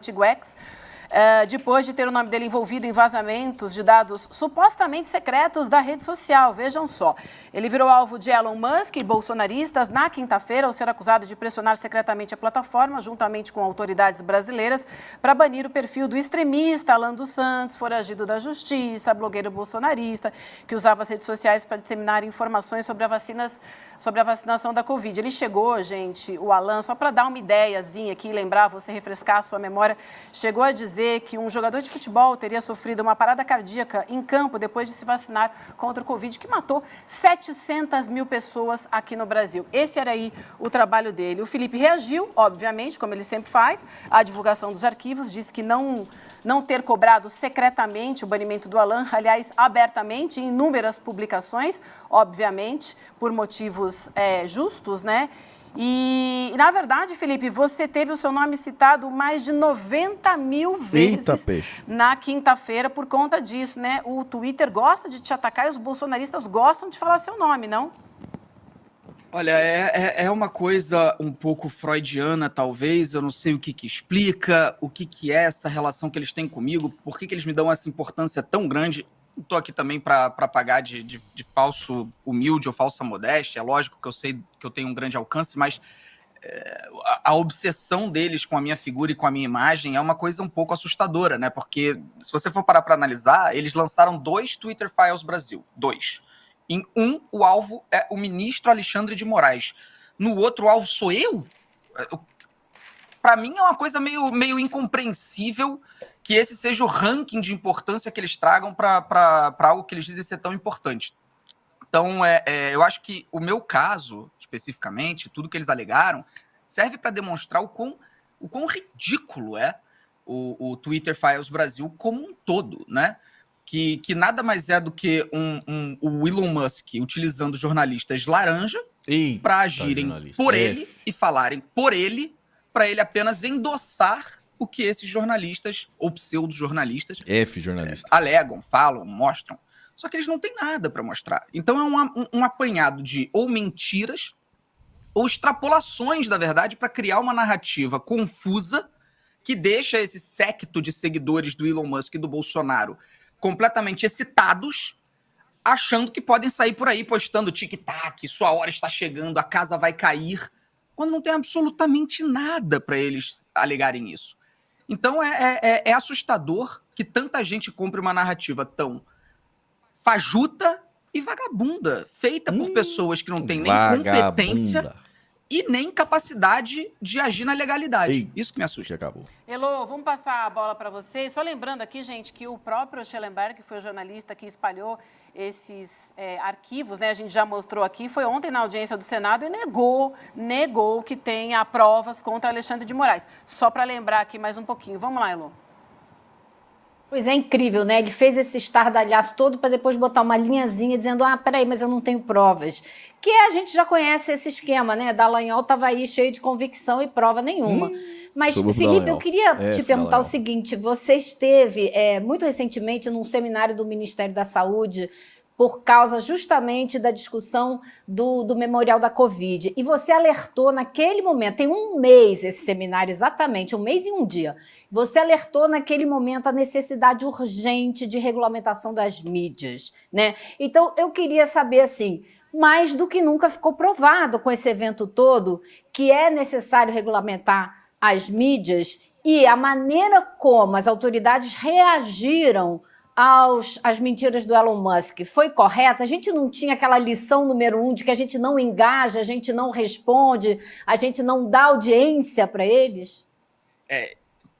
antigo X, depois de ter o nome dele envolvido em vazamentos de dados supostamente secretos da rede social. Vejam só, ele virou alvo de Elon Musk e bolsonaristas na quinta-feira ao ser acusado de pressionar secretamente a plataforma, juntamente com autoridades brasileiras, para banir o perfil do extremista Alan dos Santos, foragido da justiça, blogueiro bolsonarista, que usava as redes sociais para disseminar informações sobre a vacinação da Covid. Ele chegou, gente, o Alan, só para dar uma ideiazinha aqui, lembrar, você refrescar a sua memória, chegou a dizer que um jogador de futebol teria sofrido uma parada cardíaca em campo depois de se vacinar contra o Covid, que matou 700 mil pessoas aqui no Brasil. Esse era aí o trabalho dele. O Felipe reagiu, obviamente, como ele sempre faz, à divulgação dos arquivos, disse que não ter cobrado secretamente o banimento do Alan, aliás, abertamente, em inúmeras publicações, obviamente, por motivos justos, né? E, na verdade, Felipe, você teve o seu nome citado mais de 90 mil vezes na quinta-feira por conta disso, né? O Twitter gosta de te atacar e os bolsonaristas gostam de falar seu nome, não? Olha, é uma coisa um pouco freudiana, talvez, eu não sei o que explica, o que é essa relação que eles têm comigo, por que eles me dão essa importância tão grande. Não estou aqui também para pagar de falso humilde ou falsa modéstia, é lógico que eu sei que eu tenho um grande alcance, mas a obsessão deles com a minha figura e com a minha imagem é uma coisa um pouco assustadora, né? Porque se você for parar para analisar, eles lançaram 2 Twitter Files Brasil, 2. Em um, o alvo é o ministro Alexandre de Moraes. No outro, o alvo sou eu? Para mim é uma coisa meio incompreensível que esse seja o ranking de importância que eles tragam para algo que eles dizem ser tão importante. Então, eu acho que o meu caso, especificamente, tudo que eles alegaram, serve para demonstrar o quão ridículo é o Twitter Files Brasil como um todo, né? Que nada mais é do que o Elon Musk utilizando jornalistas laranja para agirem por ele e falarem por ele, para ele apenas endossar o que esses jornalistas, ou pseudo-jornalistas, alegam, falam, mostram. Só que eles não têm nada para mostrar. Então é um apanhado de ou mentiras ou extrapolações da verdade para criar uma narrativa confusa que deixa esse séquito de seguidores do Elon Musk e do Bolsonaro completamente excitados, achando que podem sair por aí postando tic-tac, sua hora está chegando, a casa vai cair, quando não tem absolutamente nada para eles alegarem isso. Então é assustador que tanta gente compre uma narrativa tão fajuta e vagabunda, feita por pessoas que não têm nem competência e nem capacidade de agir na legalidade. Isso que me assusta. Elô, vamos passar a bola para vocês. Só lembrando aqui, gente, que o próprio Schellenberg, que foi o jornalista que espalhou esses arquivos, né? A gente já mostrou aqui, foi ontem na audiência do Senado e negou que tenha provas contra Alexandre de Moraes. Só para lembrar aqui mais um pouquinho. Vamos lá, Elô. Pois é, incrível, né? Ele fez esse estardalhaço todo para depois botar uma linhazinha dizendo, peraí, mas eu não tenho provas. Que a gente já conhece esse esquema, né? Dallagnol estava aí cheio de convicção e prova nenhuma. Mas, Felipe, eu queria te perguntar o seguinte, você esteve muito recentemente num seminário do Ministério da Saúde por causa justamente da discussão do memorial da Covid. E você alertou naquele momento, tem um mês esse seminário, exatamente, 1 mês e 1 dia. Você alertou naquele momento a necessidade urgente de regulamentação das mídias, né? Então, eu queria saber, assim, mais do que nunca ficou provado com esse evento todo que é necessário regulamentar as mídias e a maneira como as autoridades reagiram às mentiras do Elon Musk foi correta? A gente não tinha aquela lição número 1 de que a gente não engaja, a gente não responde, a gente não dá audiência para eles?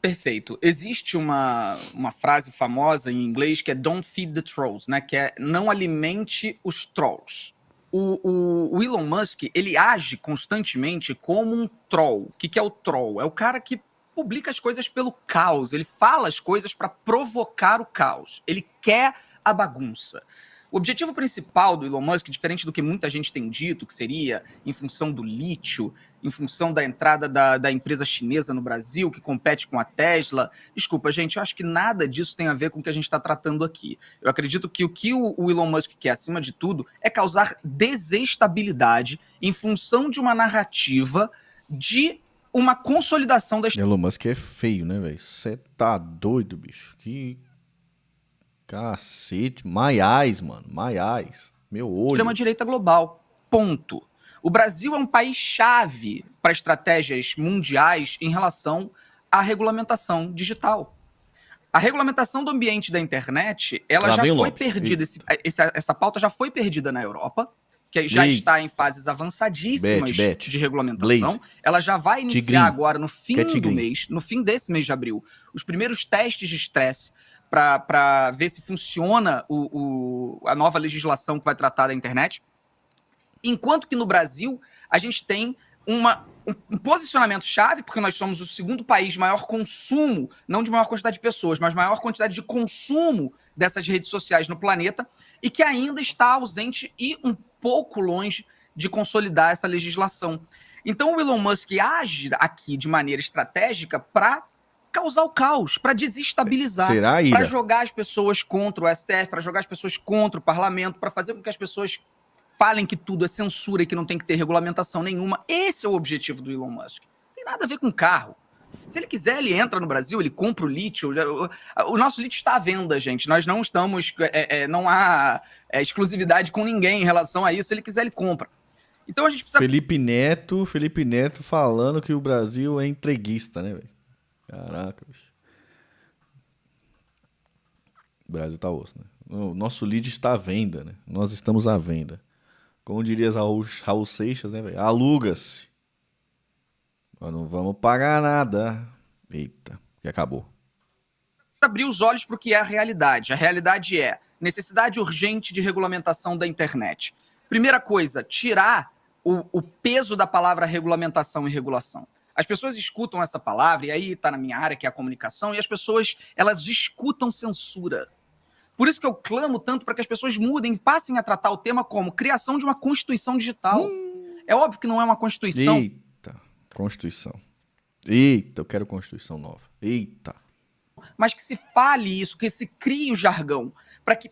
Perfeito. Existe uma frase famosa em inglês que é don't feed the trolls, né? Que é não alimente os trolls. O Elon Musk, ele age constantemente como um troll. O que é o troll? É o cara que publica as coisas pelo caos, ele fala as coisas para provocar o caos, ele quer a bagunça. O objetivo principal do Elon Musk, diferente do que muita gente tem dito, que seria em função do lítio, em função da entrada da empresa chinesa no Brasil, que compete com a Tesla. Desculpa, gente, eu acho que nada disso tem a ver com o que a gente está tratando aqui. Eu acredito que o que o Elon Musk quer, acima de tudo, é causar desestabilidade em função de uma narrativa de uma consolidação da Elon Musk é feio, né, velho? Você tá doido, bicho. Que cacete. My eyes, mano. My eyes. Meu olho. extrema-direita global. Ponto. O Brasil é um país-chave para estratégias mundiais em relação à regulamentação digital. A regulamentação do ambiente da internet, ela Lá já vem o foi Lopes. perdida. Essa pauta já foi perdida na Europa, que já está em fases avançadíssimas Bet. de regulamentação. Blaze. Ela já vai iniciar Tigrinho. agora no fim Que é do tigrinho? mês, no fim desse mês de abril, os primeiros testes de estresse para ver se funciona a nova legislação que vai tratar da internet. Enquanto que no Brasil, a gente tem um posicionamento chave, porque nós somos o segundo país de maior consumo, não de maior quantidade de pessoas, mas maior quantidade de consumo dessas redes sociais no planeta, e que ainda está ausente e um pouco longe de consolidar essa legislação. Então o Elon Musk age aqui de maneira estratégica para causar o caos, para desestabilizar, Será, para Ira? jogar as pessoas contra o STF, para jogar as pessoas contra o parlamento, para fazer com que as pessoas falem que tudo é censura e que não tem que ter regulamentação nenhuma. Esse é o objetivo do Elon Musk. Não tem nada a ver com carro. Se ele quiser, ele entra no Brasil, ele compra o lítio. O nosso lítio está à venda, gente. Nós não estamos... não há exclusividade com ninguém em relação a isso. Se ele quiser, ele compra. Então a gente precisa... Felipe Neto falando que o Brasil é entreguista, né, velho? Caraca, bicho. O Brasil tá osso, né? O nosso lead está à venda, né? Nós estamos à venda. Como diria Raul Seixas, né, velho? Aluga-se. Nós não vamos pagar nada. Eita, que acabou. abrir os olhos para o que é a realidade. A realidade é necessidade urgente de regulamentação da internet. Primeira coisa, tirar o peso da palavra regulamentação e regulação. As pessoas escutam essa palavra, e aí está na minha área, que é a comunicação, e as pessoas, elas escutam censura. Por isso que eu clamo tanto para que as pessoas mudem, passem a tratar o tema como criação de uma Constituição digital. É óbvio que não é uma Constituição. Eita, Constituição. Eita, eu quero Constituição nova. Eita. Mas que se fale isso, que se crie o jargão.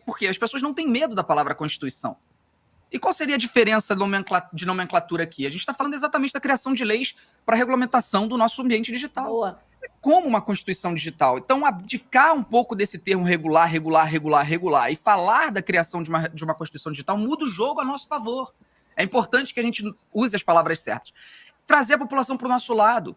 Porque as pessoas não têm medo da palavra Constituição. E qual seria a diferença de nomenclatura aqui? A gente está falando exatamente da criação de leis para a regulamentação do nosso ambiente digital. Boa. Como uma Constituição digital. Então, abdicar um pouco desse termo regular e falar da criação de uma Constituição digital muda o jogo a nosso favor. É importante que a gente use as palavras certas. Trazer a população para o nosso lado.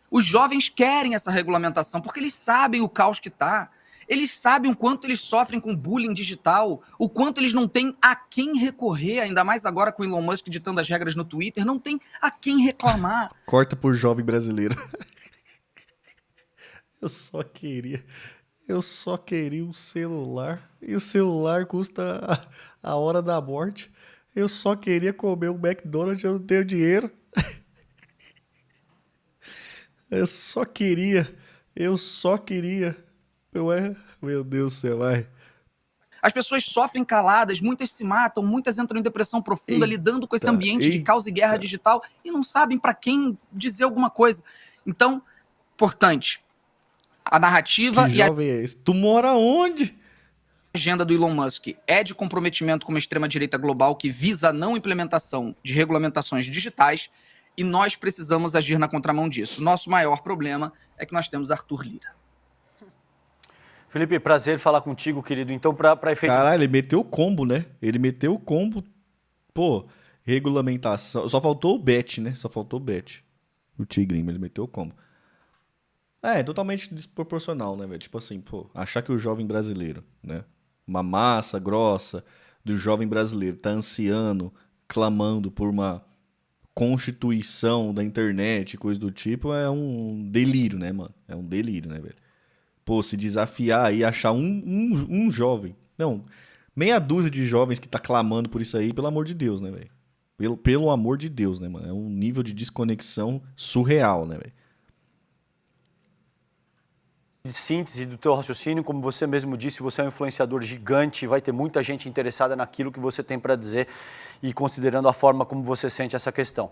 Os jovens querem essa regulamentação porque eles sabem o caos que está. Eles sabem o quanto eles sofrem com bullying digital, o quanto eles não têm a quem recorrer, ainda mais agora com o Elon Musk ditando as regras no Twitter, não tem a quem reclamar. Corta por jovem brasileiro. Eu só queria um celular. E o celular custa a hora da morte. Eu só queria comer um McDonald's, eu não tenho dinheiro. Eu só queria. Meu Deus do céu, vai. As pessoas sofrem caladas, muitas se matam, muitas entram em depressão profunda, lidando com esse ambiente de caos e guerra digital e não sabem para quem dizer alguma coisa. Então, importante, a narrativa Que e a jovem é esse? Tu mora onde? agenda do Elon Musk é de comprometimento com uma extrema-direita global que visa a não implementação de regulamentações digitais e nós precisamos agir na contramão disso. Nosso maior problema é que nós temos Arthur Lira. Felipe, prazer falar contigo, querido. Então, para efeito... Caralho, ele meteu o combo, né? Ele meteu o combo. Pô, regulamentação. Só faltou o bet, né? Só faltou o bet. O Tigrinho, ele meteu o combo. É totalmente desproporcional, né, velho? Tipo assim, pô, achar que o jovem brasileiro, né? Uma massa grossa do jovem brasileiro tá ansiando, clamando por uma constituição da internet, coisa do tipo, é um delírio, né, mano? É um delírio, né, velho? Pô, se desafiar aí, achar um jovem. Não, meia dúzia de jovens que tá clamando por isso aí, pelo amor de Deus, né, velho? Pelo amor de Deus, né, mano? É um nível de desconexão surreal, né, velho? De síntese do teu raciocínio, como você mesmo disse, você é um influenciador gigante, vai ter muita gente interessada naquilo que você tem para dizer e considerando a forma como você sente essa questão.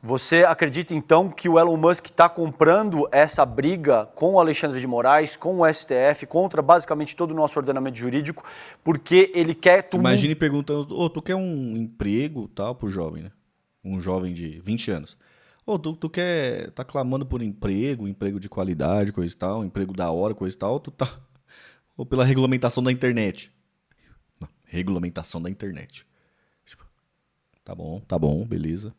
Você acredita então que o Elon Musk está comprando essa briga com o Alexandre de Moraes, com o STF, contra basicamente todo o nosso ordenamento jurídico, porque ele quer... Imagine perguntando, tu quer um emprego tal pro jovem, né? Um jovem de 20 anos. Ô, tu quer. Tá clamando por emprego de qualidade, coisa e tal, emprego da hora, coisa e tal, tu tá. Ou pela regulamentação da internet. Não, regulamentação da internet. Tipo, tá bom, beleza.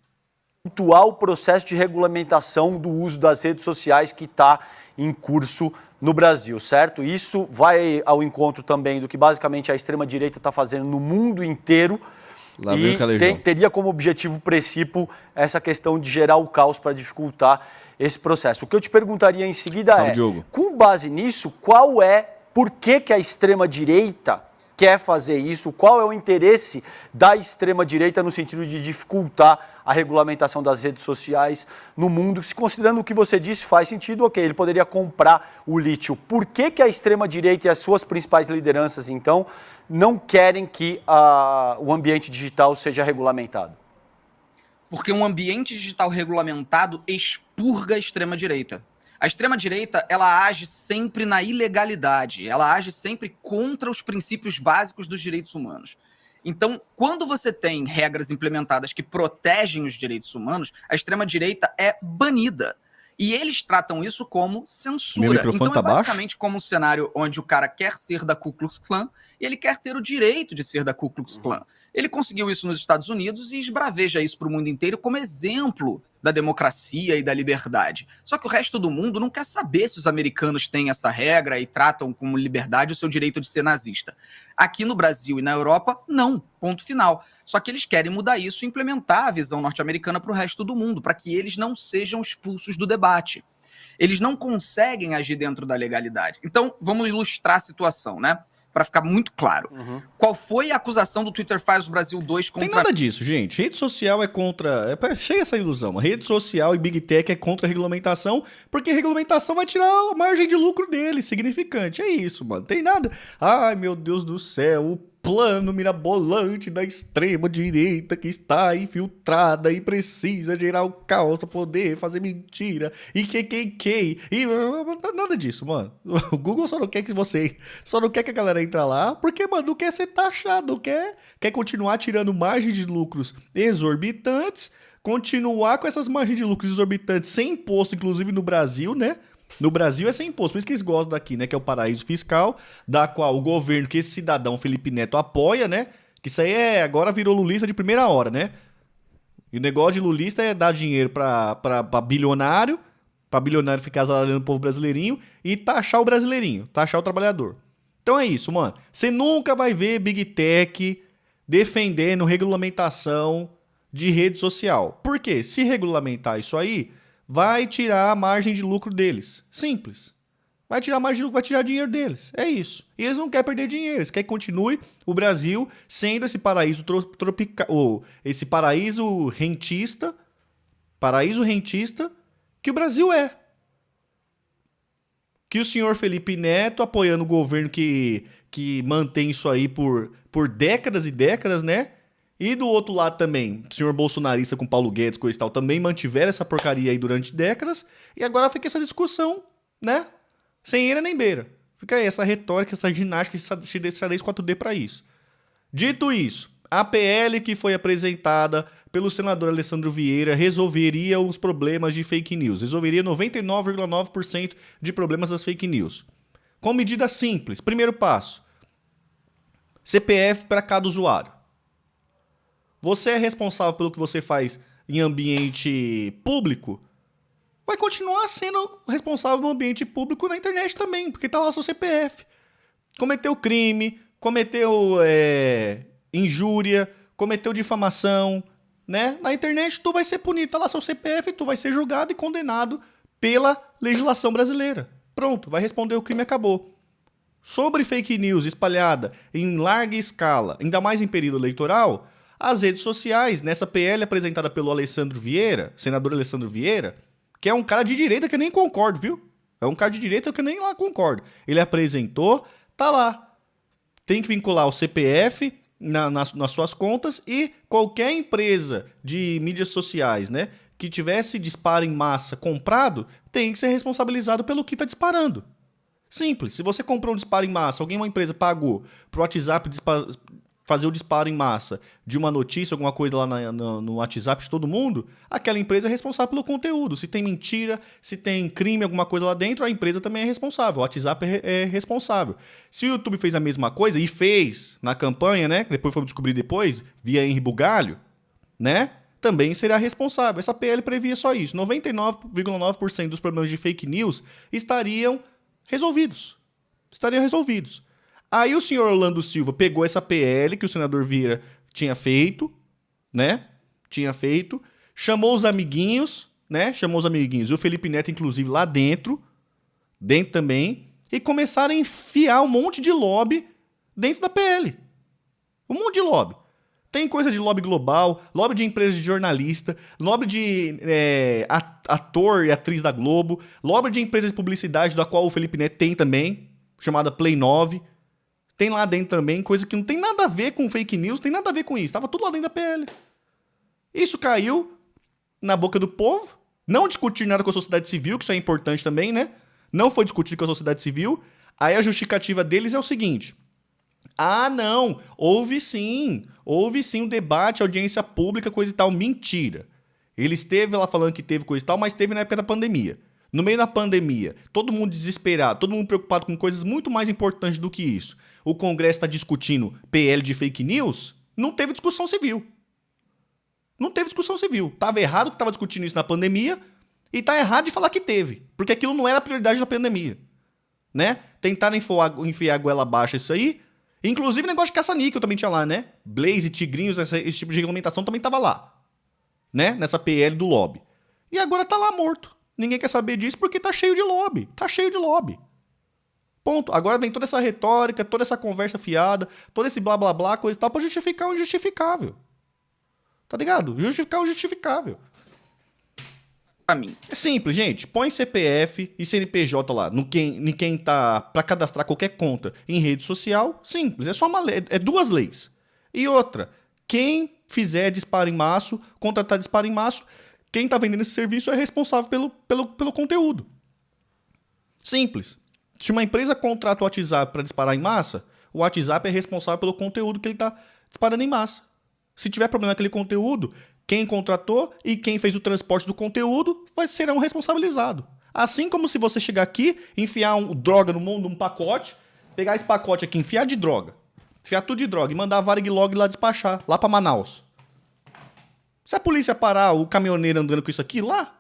Atual processo de regulamentação do uso das redes sociais que está em curso no Brasil, certo? Isso vai ao encontro também do que basicamente a extrema-direita está fazendo no mundo inteiro. Lá vem o calejão. Teria como objetivo principal essa questão de gerar o caos para dificultar esse processo. O que eu te perguntaria em seguida Salve, Diogo. com base nisso, por que a extrema-direita quer fazer isso? Qual é o interesse da extrema-direita no sentido de dificultar a regulamentação das redes sociais no mundo? Se considerando o que você disse, faz sentido, ok, ele poderia comprar o lítio. Por que a extrema-direita e as suas principais lideranças, então, não querem que o ambiente digital seja regulamentado? Porque um ambiente digital regulamentado expurga a extrema-direita. A extrema-direita, ela age sempre na ilegalidade, ela age sempre contra os princípios básicos dos direitos humanos. Então, quando você tem regras implementadas que protegem os direitos humanos, a extrema-direita é banida. E eles tratam isso como censura. Então é basicamente como um cenário onde o cara quer ser da Ku Klux Klan e ele quer ter o direito de ser da Ku Klux Klan. Ele conseguiu isso nos Estados Unidos e esbraveja isso para o mundo inteiro como exemplo da democracia e da liberdade. Só que o resto do mundo não quer saber se os americanos têm essa regra e tratam como liberdade o seu direito de ser nazista. Aqui no Brasil e na Europa, não. Ponto final. Só que eles querem mudar isso e implementar a visão norte-americana para o resto do mundo, para que eles não sejam expulsos do debate. Eles não conseguem agir dentro da legalidade. Então, vamos ilustrar a situação, né? Para ficar muito claro. Qual foi a acusação do Twitter Files Brasil 2 contra... Tem nada disso, gente. Rede social é contra... Cheia essa ilusão. A rede social e Big Tech é contra a regulamentação, porque a regulamentação vai tirar a margem de lucro deles, significante. É isso, mano. Tem nada... Ai, meu Deus do céu, o plano mirabolante da extrema-direita que está infiltrada e precisa gerar o caos para poder fazer mentira e e nada disso, mano. O Google só não quer que a galera entre lá, porque, mano, não quer ser taxado, quer continuar tirando margens de lucros exorbitantes, continuar com essas margens de lucros exorbitantes sem imposto, inclusive no Brasil, né? No Brasil é sem imposto, por isso que eles gostam daqui, né? Que é o paraíso fiscal, da qual o governo, que esse cidadão Felipe Neto apoia, né? Que isso aí agora virou lulista de primeira hora, né? E o negócio de lulista é dar dinheiro pra bilionário ficar azarando o povo brasileirinho e taxar o brasileirinho, taxar o trabalhador. Então é isso, mano. Você nunca vai ver Big Tech defendendo regulamentação de rede social. Por quê? Se regulamentar isso aí, vai tirar a margem de lucro deles. Simples. Vai tirar a margem de lucro, vai tirar dinheiro deles. É isso. E eles não querem perder dinheiro. Eles querem que continue o Brasil sendo esse paraíso tropical, esse paraíso rentista que o Brasil é. Que o senhor Felipe Neto, apoiando o governo que mantém isso aí por décadas e décadas, né? E do outro lado também, o senhor bolsonarista com Paulo Guedes, coisa e tal, também mantiveram essa porcaria aí durante décadas. E agora fica essa discussão, né? Sem eira nem beira. Fica aí essa retórica, essa ginástica, esse xadrez 4D pra isso. Dito isso, a PL que foi apresentada pelo senador Alessandro Vieira resolveria os problemas de fake news. Resolveria 99,9% de problemas das fake news. Com medida simples. Primeiro passo. CPF para cada usuário. Você é responsável pelo que você faz em ambiente público, vai continuar sendo responsável no ambiente público na internet também, porque tá lá seu CPF. Cometeu crime, cometeu injúria, cometeu difamação, né? Na internet tu vai ser punido, tá lá seu CPF, tu vai ser julgado e condenado pela legislação brasileira. Pronto, vai responder o crime e acabou. Sobre fake news espalhada em larga escala, ainda mais em período eleitoral, as redes sociais, nessa PL apresentada pelo Alessandro Vieira, senador Alessandro Vieira, que é um cara de direita que eu nem concordo, viu? É um cara de direita que eu nem lá concordo. Ele apresentou, tá lá. Tem que vincular o CPF nas suas contas e qualquer empresa de mídias sociais, né, que tivesse disparo em massa comprado, tem que ser responsabilizado pelo que está disparando. Simples. Se você comprou um disparo em massa, uma empresa pagou pro WhatsApp fazer o disparo em massa de uma notícia, alguma coisa lá no WhatsApp de todo mundo, aquela empresa é responsável pelo conteúdo. Se tem mentira, se tem crime, alguma coisa lá dentro, a empresa também é responsável. O WhatsApp é responsável. Se o YouTube fez a mesma coisa, e fez na campanha, né? Depois fomos descobrir depois, via Henri Bugalho, né? Também será responsável. Essa PL previa só isso. 99,9% dos problemas de fake news estariam resolvidos. Aí o senhor Orlando Silva pegou essa PL que o senador Vieira tinha feito, né? Chamou os amiguinhos, né? E o Felipe Neto, inclusive, lá dentro também, e começaram a enfiar um monte de lobby dentro da PL. Um monte de lobby. Tem coisa de lobby global, lobby de empresa de jornalista, lobby de ator e atriz da Globo, lobby de empresa de publicidade, da qual o Felipe Neto tem também, chamada Play 9. Tem lá dentro também coisa que não tem nada a ver com fake news, não tem nada a ver com isso. Tava tudo lá dentro da PL. Isso caiu na boca do povo. Não discutir nada com a sociedade civil, que isso é importante também, né? Não foi discutido com a sociedade civil. Aí a justificativa deles é o seguinte. Ah, não. Houve sim um debate, audiência pública, coisa e tal. Mentira. Ele esteve lá falando que teve coisa e tal, mas teve na época da pandemia. No meio da pandemia, todo mundo desesperado, todo mundo preocupado com coisas muito mais importantes do que isso. O Congresso está discutindo PL de fake news, não teve discussão civil. Tava errado que estava discutindo isso na pandemia e tá errado de falar que teve, porque aquilo não era a prioridade da pandemia. Né? Tentaram enfiar a goela abaixo isso aí. Inclusive o negócio de caça-níquel também tinha lá, né? Blaze, tigrinhos, esse tipo de regulamentação também tava lá. Né? Nessa PL do lobby. E agora tá lá morto. Ninguém quer saber disso porque tá cheio de lobby. Ponto. Agora vem toda essa retórica, toda essa conversa fiada, todo esse blá blá blá, coisa e tal, pra justificar o injustificável. Tá ligado? Justificar o injustificável. Pra mim. É simples, gente. Põe CPF e CNPJ lá. Em quem tá pra cadastrar qualquer conta em rede social. Simples. É só uma lei. É 2 leis. E outra. Quem fizer disparo em maço, contratar disparo em maço, quem tá vendendo esse serviço é responsável pelo conteúdo. Simples. Se uma empresa contrata o WhatsApp para disparar em massa, o WhatsApp é responsável pelo conteúdo que ele tá disparando em massa. Se tiver problema naquele conteúdo, quem contratou e quem fez o transporte do conteúdo serão responsabilizados. Assim como se você chegar aqui, enfiar droga num pacote, pegar esse pacote aqui, enfiar tudo de droga e mandar a Varig Log lá despachar, lá para Manaus. Se a polícia parar o caminhoneiro andando com isso aqui lá,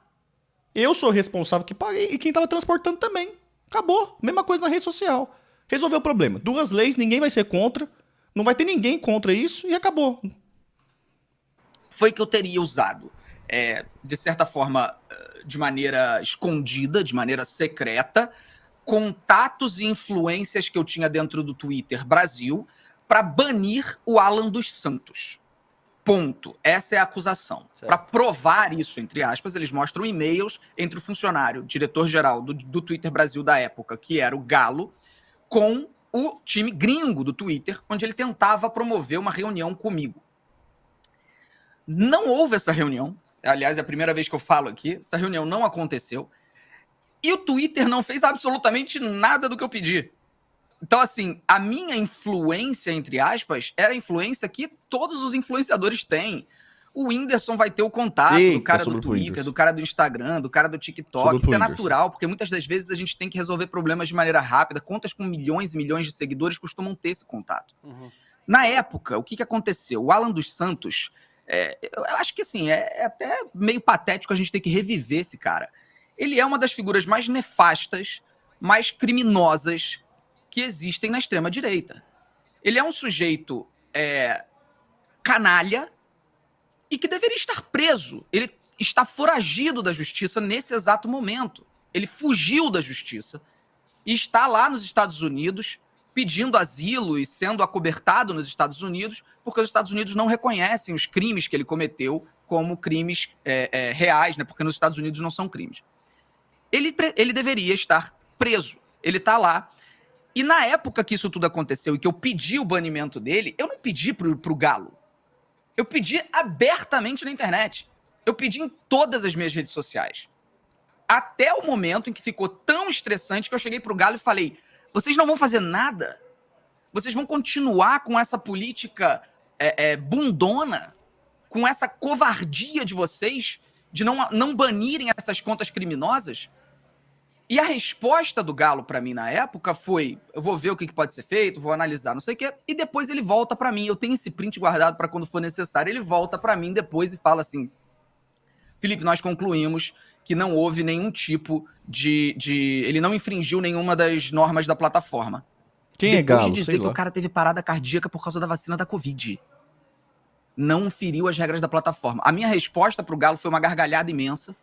eu sou responsável que paguei e quem estava transportando também. Acabou. Mesma coisa na rede social. Resolveu o problema. 2 leis, ninguém vai ser contra, não vai ter ninguém contra isso e acabou. Foi que eu teria usado, de certa forma, de maneira escondida, de maneira secreta, contatos e influências que eu tinha dentro do Twitter Brasil para banir o Alan dos Santos. Ponto. Essa é a acusação. Para provar isso, entre aspas, eles mostram e-mails entre o funcionário, diretor-geral do Twitter Brasil da época, que era o Galo, com o time gringo do Twitter, onde ele tentava promover uma reunião comigo. Não houve essa reunião. Aliás, é a primeira vez que eu falo aqui. Essa reunião não aconteceu. E o Twitter não fez absolutamente nada do que eu pedi. Então, assim, a minha influência, entre aspas, era a influência que todos os influenciadores têm. O Whindersson vai ter o contato do cara do Twitter, do cara do Instagram, do cara do TikTok. Isso é natural, porque muitas das vezes a gente tem que resolver problemas de maneira rápida. Contas com milhões e milhões de seguidores costumam ter esse contato. Uhum. Na época, o que aconteceu? O Alan dos Santos, eu acho que assim, é até meio patético a gente ter que reviver esse cara. Ele é uma das figuras mais nefastas, mais criminosas que existem na extrema-direita. Ele é um sujeito canalha e que deveria estar preso. Ele está foragido da justiça nesse exato momento. Ele fugiu da justiça e está lá nos Estados Unidos pedindo asilo e sendo acobertado nos Estados Unidos porque os Estados Unidos não reconhecem os crimes que ele cometeu como crimes reais, né? Porque nos Estados Unidos não são crimes. Ele deveria estar preso. Ele está lá. E na época que isso tudo aconteceu e que eu pedi o banimento dele, eu não pedi pro Galo. Eu pedi abertamente na internet. Eu pedi em todas as minhas redes sociais. Até o momento em que ficou tão estressante que eu cheguei pro Galo e falei: vocês não vão fazer nada? Vocês vão continuar com essa política bundona, com essa covardia de vocês, de não banirem essas contas criminosas? E a resposta do Galo para mim na época foi: eu vou ver o que pode ser feito, vou analisar, não sei o quê, e depois ele volta para mim. Eu tenho esse print guardado para quando for necessário. Ele volta para mim depois e fala assim: Felipe, nós concluímos que não houve nenhum tipo ele não infringiu nenhuma das normas da plataforma. Quem é Depois Galo? de dizer Sei que lá. o cara teve parada cardíaca por causa da vacina da Covid. Não feriu as regras da plataforma. A minha resposta pro Galo foi uma gargalhada imensa.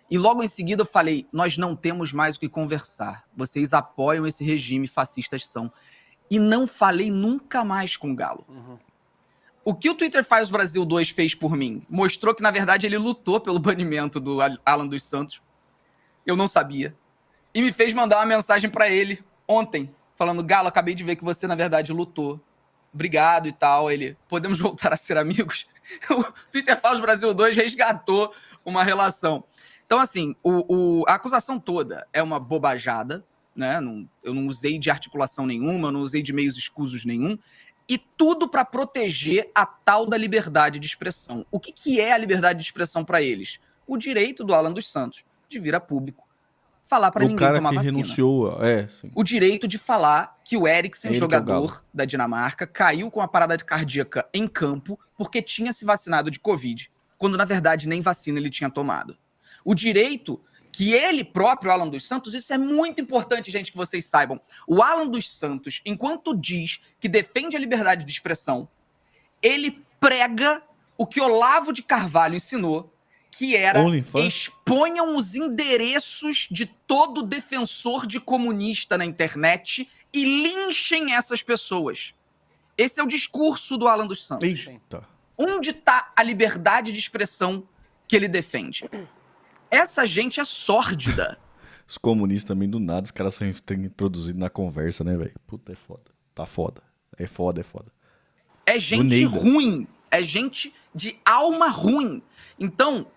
E logo em seguida eu falei: nós não temos mais o que conversar. Vocês apoiam esse regime, fascistas são. E não falei nunca mais com o Galo. Uhum. O que o Twitter Files Brasil 2 fez por mim? Mostrou que, na verdade, ele lutou pelo banimento do Alan dos Santos. Eu não sabia. E me fez mandar uma mensagem pra ele ontem, falando: Galo, acabei de ver que você, na verdade, lutou. Obrigado e tal. Ele: podemos voltar a ser amigos? O Twitter Files Brasil 2 resgatou uma relação. Então, assim, a acusação toda é uma bobajada, né? Eu não usei de articulação nenhuma, eu não usei de meios escusos nenhum, e tudo para proteger a tal da liberdade de expressão. O que é a liberdade de expressão para eles? O direito do Alan dos Santos de vir a público falar para ninguém tomar vacina. Renunciou, sim. O direito de falar que o Eriksen, Ele jogador da Dinamarca, caiu com uma parada cardíaca em campo porque tinha se vacinado de Covid, quando na verdade nem vacina ele tinha tomado. O direito que ele próprio, Alan dos Santos, isso é muito importante, gente, que vocês saibam. O Alan dos Santos, enquanto diz que defende a liberdade de expressão, ele prega o que Olavo de Carvalho ensinou, que era: exponham os endereços de todo defensor de comunista na internet e linchem essas pessoas. Esse é o discurso do Alan dos Santos. Eita. Onde está a liberdade de expressão que ele defende? Essa gente é sórdida. Os comunistas também do nada, os caras são introduzidos na conversa, né, velho? Puta, é foda. Tá foda. É foda. É gente ruim. É gente de alma ruim. Então,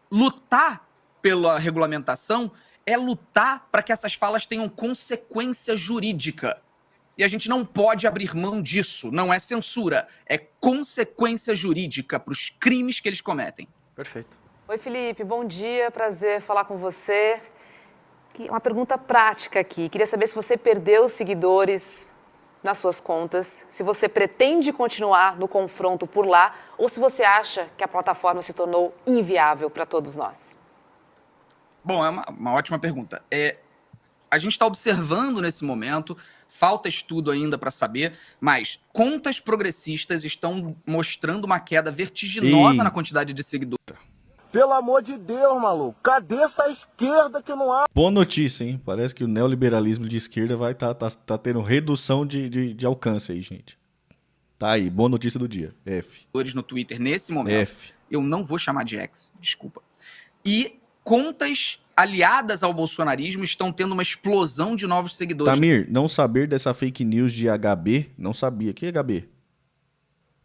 lutar pela regulamentação é lutar para que essas falas tenham consequência jurídica. E a gente não pode abrir mão disso. Não é censura. É consequência jurídica para os crimes que eles cometem. Perfeito. Oi, Felipe, bom dia, prazer falar com você. Uma pergunta prática aqui. Queria saber se você perdeu seguidores nas suas contas, se você pretende continuar no confronto por lá ou se você acha que a plataforma se tornou inviável para todos nós. Bom, é uma ótima pergunta. A gente está observando nesse momento, falta estudo ainda para saber, mas contas progressistas estão mostrando uma queda vertiginosa na quantidade de seguidores. Pelo amor de Deus, maluco. Cadê essa esquerda que não há? Boa notícia, hein? Parece que o neoliberalismo de esquerda vai tá tendo redução de alcance aí, gente. Tá aí, boa notícia do dia. F. No Twitter nesse momento. F. Eu não vou chamar de X, desculpa. E contas aliadas ao bolsonarismo estão tendo uma explosão de novos seguidores. Tamir, não saber dessa fake news de HB, não sabia. Que HB?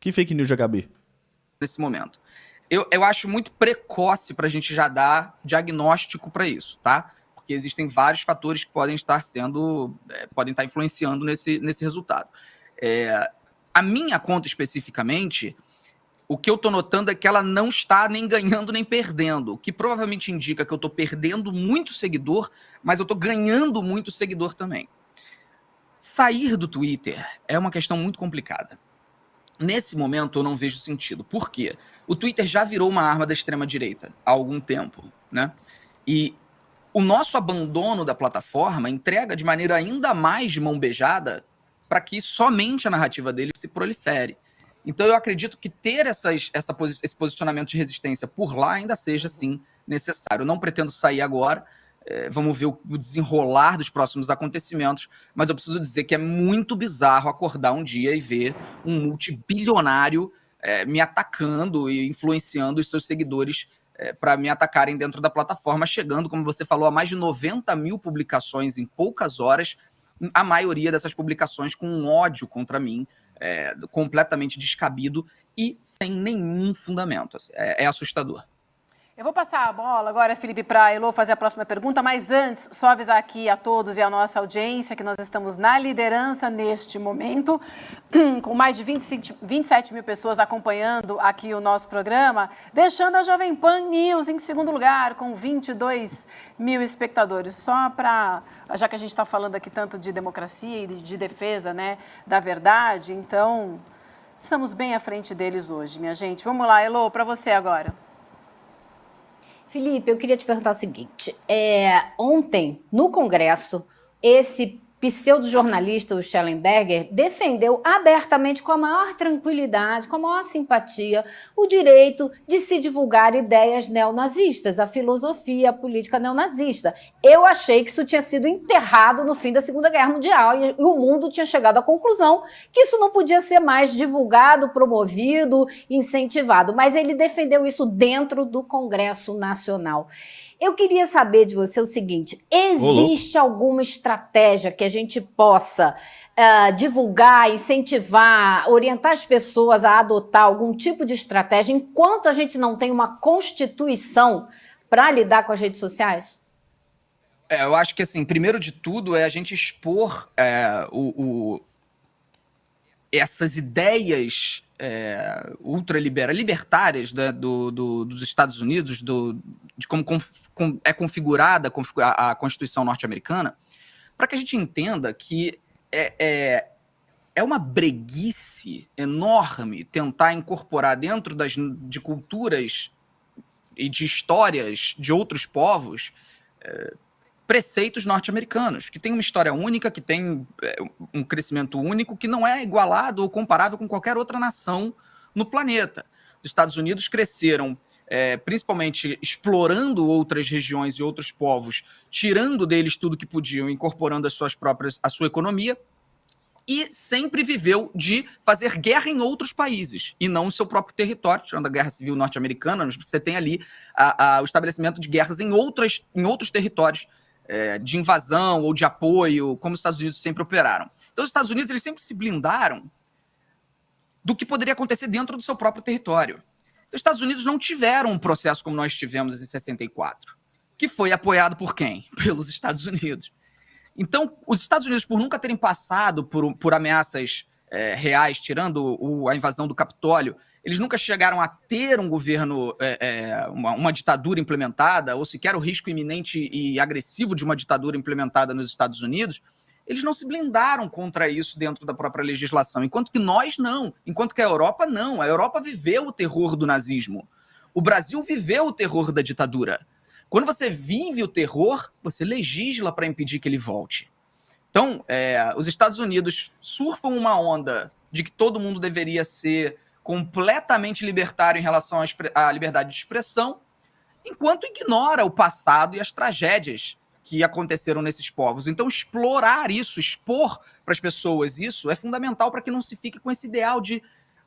Que fake news de HB? Nesse momento. Eu acho muito precoce para a gente já dar diagnóstico para isso, tá? Porque existem vários fatores que podem estar podem estar influenciando nesse resultado. A minha conta especificamente, o que eu estou notando é que ela não está nem ganhando nem perdendo, o que provavelmente indica que eu estou perdendo muito seguidor, mas eu estou ganhando muito seguidor também. Sair do Twitter é uma questão muito complicada. Nesse momento eu não vejo sentido. Por quê? O Twitter já virou uma arma da extrema-direita há algum tempo, né? E o nosso abandono da plataforma entrega de maneira ainda mais de mão beijada para que somente a narrativa dele se prolifere. Então eu acredito que ter esse posicionamento de resistência por lá ainda seja, sim, necessário. Eu não pretendo sair agora, vamos ver o desenrolar dos próximos acontecimentos, mas eu preciso dizer que é muito bizarro acordar um dia e ver um multibilionário me atacando e influenciando os seus seguidores para me atacarem dentro da plataforma, chegando, como você falou, a mais de 90 mil publicações em poucas horas, a maioria dessas publicações com um ódio contra mim, completamente descabido e sem nenhum fundamento. É assustador. Eu vou passar a bola agora, Felipe, para a Elô fazer a próxima pergunta, mas antes, só avisar aqui a todos e a nossa audiência que nós estamos na liderança neste momento, com mais de 27 mil pessoas acompanhando aqui o nosso programa, deixando a Jovem Pan News em segundo lugar, com 22 mil espectadores. Só para, já que a gente está falando aqui tanto de democracia e de defesa, né, da verdade, então estamos bem à frente deles hoje, minha gente. Vamos lá, Elô, para você agora. Felipe, eu queria te perguntar o seguinte. Ontem, no Congresso, esse pseudo-jornalista, o Schellenberger, defendeu abertamente, com a maior tranquilidade, com a maior simpatia, o direito de se divulgar ideias neonazistas, a filosofia, a política neonazista. Eu achei que isso tinha sido enterrado no fim da Segunda Guerra Mundial e o mundo tinha chegado à conclusão que isso não podia ser mais divulgado, promovido, incentivado. Mas ele defendeu isso dentro do Congresso Nacional. Eu queria saber de você o seguinte: existe alguma estratégia que a gente possa divulgar, incentivar, orientar as pessoas a adotar algum tipo de estratégia enquanto a gente não tem uma constituição para lidar com as redes sociais? Eu acho que, assim, primeiro de tudo é a gente expor essas ideias libertárias, né, dos Estados Unidos, de como é configurada a Constituição norte-americana, para que a gente entenda que é uma breguice enorme tentar incorporar dentro de culturas e de histórias de outros povos preceitos norte-americanos, que tem uma história única, que tem um crescimento único, que não é igualado ou comparável com qualquer outra nação no planeta. Os Estados Unidos cresceram principalmente explorando outras regiões e outros povos, tirando deles tudo que podiam, incorporando a sua economia, e sempre viveu de fazer guerra em outros países, e não no seu próprio território. Tirando a Guerra Civil Norte-Americana, você tem ali o estabelecimento de guerras em outros territórios, de invasão ou de apoio, como os Estados Unidos sempre operaram. Então, os Estados Unidos eles sempre se blindaram do que poderia acontecer dentro do seu próprio território. Os Estados Unidos não tiveram um processo como nós tivemos em 64, que foi apoiado por quem? Pelos Estados Unidos. Então, os Estados Unidos, por nunca terem passado por ameaças reais, tirando a invasão do Capitólio, eles nunca chegaram a ter um governo, uma ditadura implementada, ou sequer o risco iminente e agressivo de uma ditadura implementada nos Estados Unidos. Eles não se blindaram contra isso dentro da própria legislação, enquanto que nós não, enquanto que a Europa não. A Europa viveu o terror do nazismo. O Brasil viveu o terror da ditadura. Quando você vive o terror, você legisla para impedir que ele volte. Então, os Estados Unidos surfam uma onda de que todo mundo deveria ser completamente libertário em relação à liberdade de expressão, enquanto ignora o passado e as tragédias que aconteceram nesses povos. Então, explorar isso, expor para as pessoas isso, é fundamental para que não se fique com esse ideal de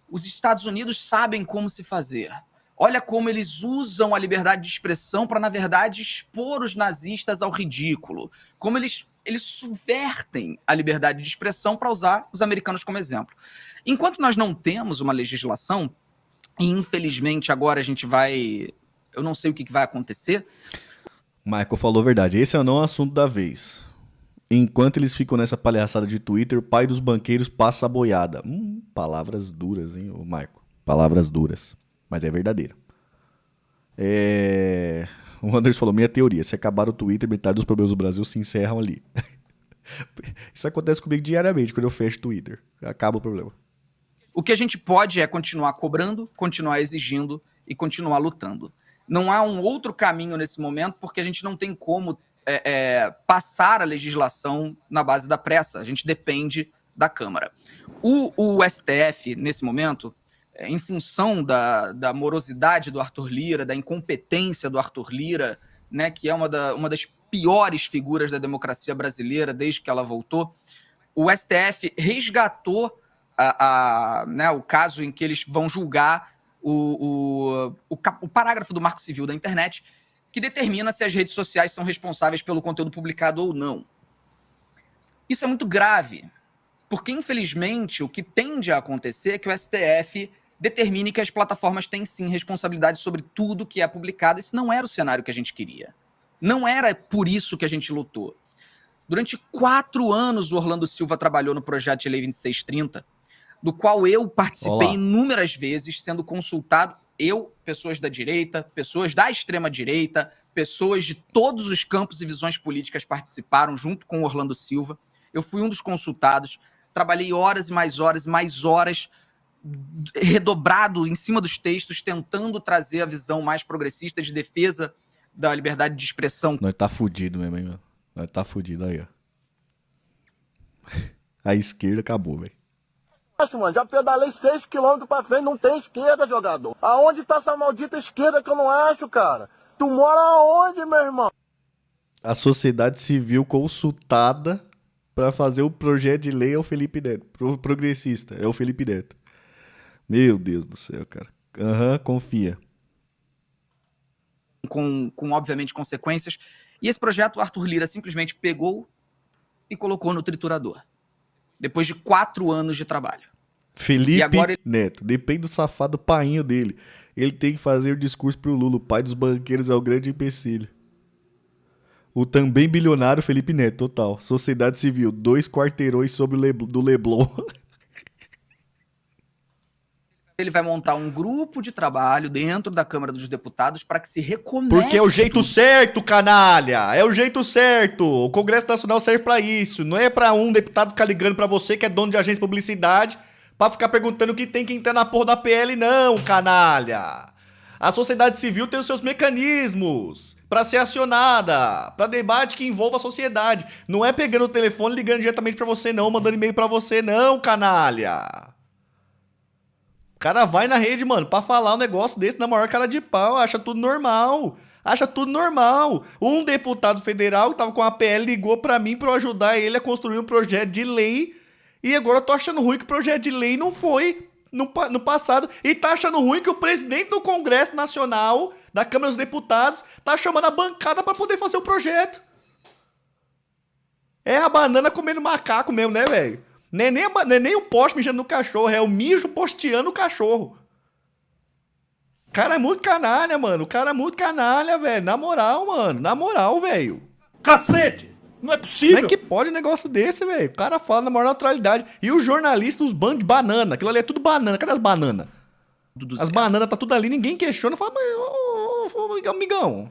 os Estados Unidos sabem como se fazer. Olha como eles usam a liberdade de expressão para, na verdade, expor os nazistas ao ridículo. Como eles subvertem a liberdade de expressão para usar os americanos como exemplo. Enquanto nós não temos uma legislação, e infelizmente agora a gente vai... Eu não sei o que vai acontecer. Michael falou a verdade. Esse é não o assunto da vez. Enquanto eles ficam nessa palhaçada de Twitter, o pai dos banqueiros passa a boiada. Palavras duras, hein, Michael? Palavras duras. Mas é verdadeiro. O Anderson falou, minha teoria, se acabar o Twitter, metade dos problemas do Brasil se encerram ali. Isso acontece comigo diariamente, quando eu fecho o Twitter. Acaba o problema. O que a gente pode é continuar cobrando, continuar exigindo e continuar lutando. Não há um outro caminho nesse momento, porque a gente não tem como passar a legislação na base da pressa. A gente depende da Câmara. O STF, nesse momento, em função da morosidade do Arthur Lira, da incompetência do Arthur Lira, né, que é uma das piores figuras da democracia brasileira desde que ela voltou, o STF resgatou o caso em que eles vão julgar o parágrafo do Marco Civil da internet, que determina se as redes sociais são responsáveis pelo conteúdo publicado ou não. Isso é muito grave, porque, infelizmente, o que tende a acontecer é que o STF determine que as plataformas têm sim responsabilidade sobre tudo que é publicado. Esse não era o cenário que a gente queria. Não era por isso que a gente lutou. Durante 4 anos, o Orlando Silva trabalhou no projeto de lei 2630, do qual eu participei inúmeras vezes, sendo consultado, eu, pessoas da direita, pessoas da extrema-direita, pessoas de todos os campos e visões políticas participaram junto com o Orlando Silva. Eu fui um dos consultados, trabalhei horas e mais horas, redobrado em cima dos textos, tentando trazer a visão mais progressista de defesa da liberdade de expressão. Nós tá fudido mesmo, hein, mano? Nós tá fudido aí, ó. A esquerda acabou, velho. Mano, já pedalei 6 km pra frente, não tem esquerda, jogador. Aonde tá essa maldita esquerda que eu não acho, cara? Tu mora aonde, meu irmão? A sociedade civil consultada pra fazer o projeto de lei é o Felipe Neto. Progressista, é o Felipe Neto. Meu Deus do céu, cara. Confia. Com obviamente, consequências. E esse projeto, o Arthur Lira simplesmente pegou e colocou no triturador. Depois de 4 anos de trabalho. Felipe E agora Neto, depende do safado painho dele. Ele tem que fazer o discurso pro Lula. O pai dos banqueiros é o grande empecilho. O também bilionário Felipe Neto, total. Sociedade civil, 2 quarteirões sobre o do Leblon. Ele vai montar um grupo de trabalho dentro da Câmara dos Deputados para que se recomece. Porque é o jeito certo, canalha! É o jeito certo! O Congresso Nacional serve pra isso. Não é pra um deputado ficar ligando pra você, que é dono de agência de publicidade, pra ficar perguntando o que tem que entrar na porra da PL, não, canalha! A sociedade civil tem os seus mecanismos pra ser acionada, pra debate que envolva a sociedade. Não é pegando o telefone e ligando diretamente pra você, não, mandando e-mail pra você, não, canalha! O cara vai na rede, mano, pra falar um negócio desse na maior cara de pau, acha tudo normal. Acha tudo normal. Um deputado federal que tava com a PL ligou pra mim pra eu ajudar ele a construir um projeto de lei. E agora eu tô achando ruim que o projeto de lei não foi no passado. E tá achando ruim que o presidente do Congresso Nacional, da Câmara dos Deputados, tá chamando a bancada pra poder fazer o projeto. É a banana comendo macaco mesmo, né, velho? Não é nem o poste mijando no cachorro, é o mijo posteando o cachorro. O cara é muito canalha, mano. O cara é muito canalha, velho. Na moral, mano. Na moral, velho. Cacete! Não é possível! Como é que pode um negócio desse, velho? O cara fala na maior naturalidade. E os jornalistas, os bandos de banana. Aquilo ali é tudo banana. Cadê as bananas? As bananas tá tudo ali, ninguém questiona. Fala, mas, amigão.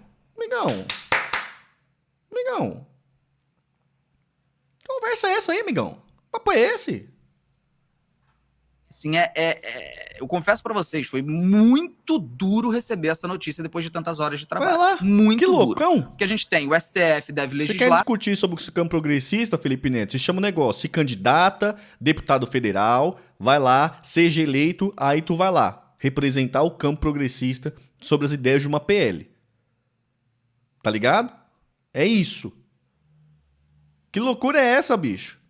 Que conversa é essa aí, amigão? Que papo é esse? Sim, eu confesso pra vocês, foi muito duro receber essa notícia depois de tantas horas de trabalho. Vai lá, muito que duro. loucão. Porque a gente tem, o STF deve Você legislar. quer discutir sobre o campo progressista, Felipe Neto? Você chama o negócio, se candidata, deputado federal, vai lá, seja eleito, aí tu vai lá, representar o campo progressista sobre as ideias de uma PL. Tá ligado? É isso. Que loucura é essa, bicho?